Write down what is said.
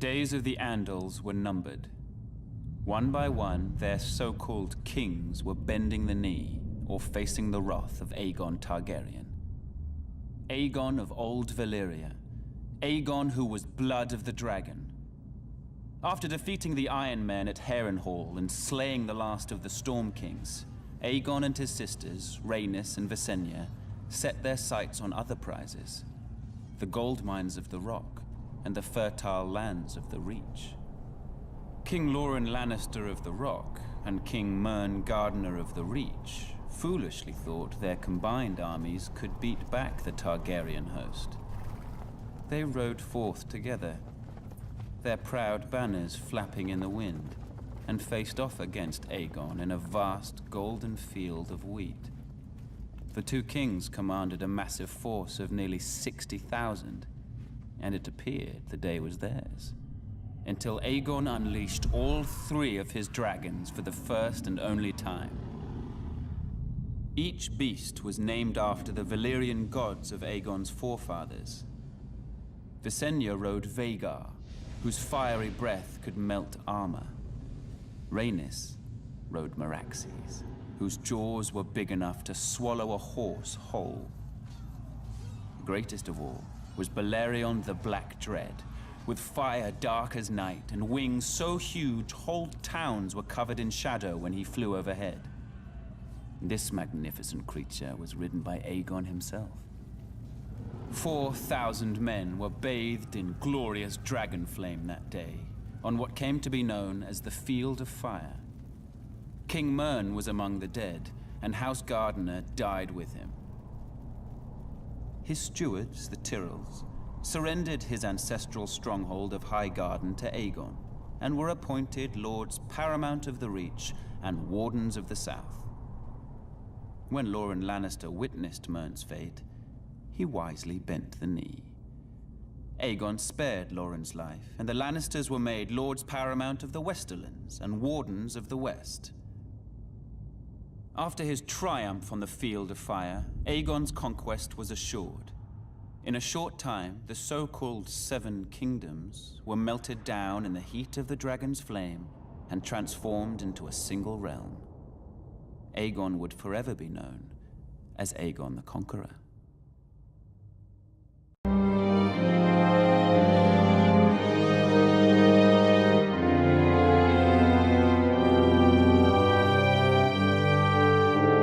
days of the Andals were numbered. One by one, their so-called kings were bending the knee or facing the wrath of Aegon Targaryen. Aegon of old Valyria. Aegon who was blood of the dragon. After defeating the Iron Men at Harrenhal and slaying the last of the Storm Kings, Aegon and his sisters, Rhaenys and Visenya, set their sights on other prizes. The gold mines of the Rock and the fertile lands of the Reach. King Loren Lannister of the Rock and King Mern Gardener of the Reach foolishly thought their combined armies could beat back the Targaryen host. They rode forth together, their proud banners flapping in the wind, and faced off against Aegon in a vast golden field of wheat. The two kings commanded a massive force of nearly 60,000, and it appeared the day was theirs, until Aegon unleashed all three of his dragons for the first and only time. Each beast was named after the Valyrian gods of Aegon's forefathers. Visenya rode Vhagar, whose fiery breath could melt armor. Rhaenys rode Meraxes, whose jaws were big enough to swallow a horse whole. Greatest of all was Balerion the Black Dread, with fire dark as night and wings so huge whole towns were covered in shadow when he flew overhead. This magnificent creature was ridden by Aegon himself. 4,000 men were bathed in glorious dragon flame that day, on what came to be known as the Field of Fire. King Mern was among the dead, and House Gardener died with him. His stewards, the Tyrells, surrendered his ancestral stronghold of Highgarden to Aegon, and were appointed Lords Paramount of the Reach and Wardens of the South. When Loren Lannister witnessed Mern's fate, he wisely bent the knee. Aegon spared Loren's life, and the Lannisters were made Lords Paramount of the Westerlands and Wardens of the West. After his triumph on the Field of Fire, Aegon's conquest was assured. In a short time, the so-called Seven Kingdoms were melted down in the heat of the dragon's flame and transformed into a single realm. Aegon would forever be known as Aegon the Conqueror.